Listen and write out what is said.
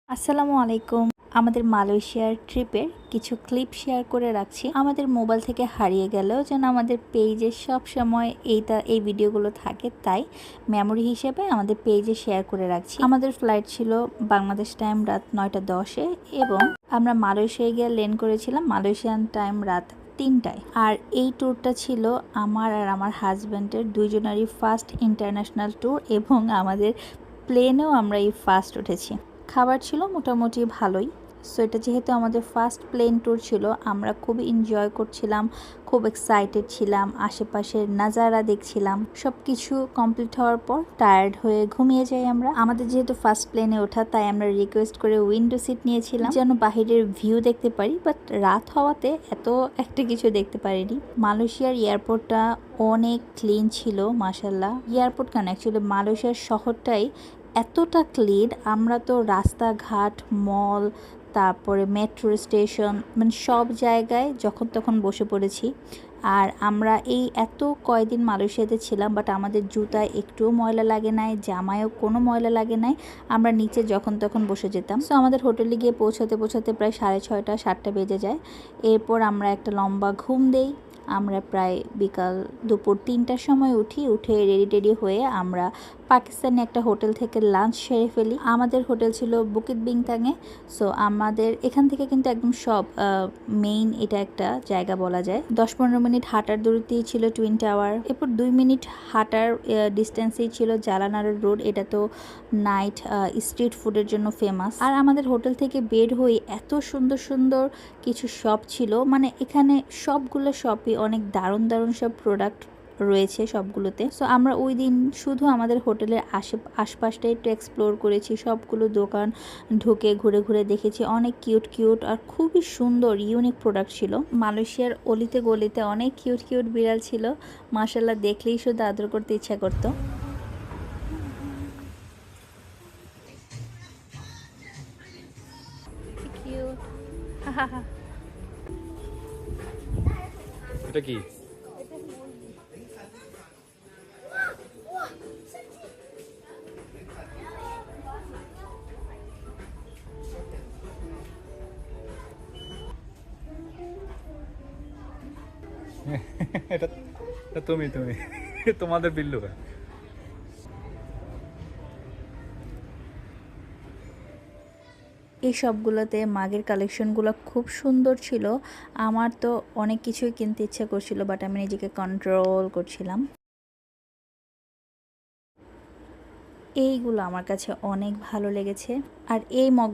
আসসালামু আলাইকুম। আমাদের মালয়েশিয়ার ট্রিপের কিছু ক্লিপ শেয়ার করে রাখছি। আমাদের মোবাইল থেকে হারিয়ে গেলেও যেন আমাদের পেজে সব সময় এই ভিডিওগুলো থাকে, তাই মেমোরি হিসেবে আমাদের পেজে শেয়ার করে রাখছি। আমাদের ফ্লাইট ছিল বাংলাদেশ টাইম রাত 9:10-এ এবং আমরা মালয়েশিয়ায় গিয়ে ল্যান্ড করেছিলাম মালয়েশিয়ান টাইম রাত 3টায়। আর এই ট্যুরটা ছিল আমার আর আমার হাজব্যান্ডের দুইজনেরই ফার্স্ট ইন্টারন্যাশনাল ট্যুর এবং আমাদের প্লেনেও আমরা এই ফার্স্ট উঠেছি। খাবার ছিল মোটামুটি ভালোই। সো এটা যেহেতু আমাদের ফার্স্ট প্লেন ট্যুর ছিল, আমরা খুবই এনজয় করছিলাম, খুব এক্সাইটেড ছিলাম, আশেপাশের নাজারা দেখছিলাম। সব কিছু কমপ্লিট হওয়ার পর টায়ার্ড হয়ে ঘুমিয়ে যাই আমরা। আমাদের যেহেতু ফার্স্ট প্লেনে ওঠা, তাই আমরা রিকোয়েস্ট করে উইন্ডো সিট নিয়েছিলাম যেন বাহিরের ভিউ দেখতে পারি, বাট রাত হওয়াতে এত একটা কিছু দেখতে পারিনি। মালয়েশিয়ার এয়ারপোর্টটা অনেক ক্লিন ছিল মাশাল্লাহ। এয়ারপোর্ট কেন, অ্যাকচুয়ালি মালয়েশিয়ার শহরটাই এতটা ক্লিন। আমরা তো রাস্তাঘাট, মল, তারপরে মেট্রো স্টেশন, মানে সব জায়গায় যখন তখন বসে পড়েছি। আর আমরা এই এত কয়দিন মালয়েশিয়াতে ছিলাম, বাট আমাদের জুতায় একটুও ময়লা লাগে নাই, জামায়ও কোনো ময়লা লাগে নাই। আমরা নিচে যখন তখন বসে যেতাম। সো আমাদের হোটেলে গিয়ে পৌঁছাতে প্রায় 6:30 7টা বেজে যায়। এরপর আমরা একটা লম্বা ঘুম দেই। আমরা প্রায় দুপুর 3টার সময় উঠে রেডি হয়ে আমরা পাকিস্তানি একটা হোটেল থেকে লাঞ্চ সেরে ফেলি। আমাদের হোটেল ছিল বুকিত বিংতাংয়ে। সো আমাদের এখান থেকে কিন্তু একদম সব মেইন, এটা একটা জায়গা বলা যায়। 10-15 মিনিট হাঁটার দূরত্বেই ছিল টুইন টাওয়ার। এরপর 2 মিনিট হাঁটার ডিস্টেন্সেই ছিল জালানার রোড। এটা তো নাইট স্ট্রিট ফুডের জন্য ফেমাস। আর আমাদের হোটেল থেকে বের হয়ে এত সুন্দর সুন্দর কিছু শপ ছিল, মানে এখানে সবগুলো শপই অনেক দারুণ দারুণ সব প্রোডাক্ট রয়েছে সবগুলোতে। সো আমরা ওই দিন শুধু আমাদের হোটেলের আশপাশটাই একটু এক্সপ্লোর করেছি। সবগুলো দোকান ঢুকে ঘুরে ঘুরে দেখেছি। অনেক কিউট আর খুবই সুন্দর ইউনিক প্রোডাক্ট ছিল। মালয়েশিয়ার অলিতে গলিতে অনেক কিউট বিড়াল ছিল, মাশাল্লাহ, দেখলেই শুধু আদর করতে ইচ্ছা করতো। এটা কি? এটা তুমি তোমাদের বিল্লু। এই সবগুলোতে মাগের কালেকশনগুলো খুব সুন্দর ছিল। আমার তো অনেক কিছুই কিনতে ইচ্ছা করছিল, বাট আমি নিজেকে কন্ট্রোল করছিলাম। এইগুলো আমার কাছে অনেক ভালো লেগেছে। আর এই মগ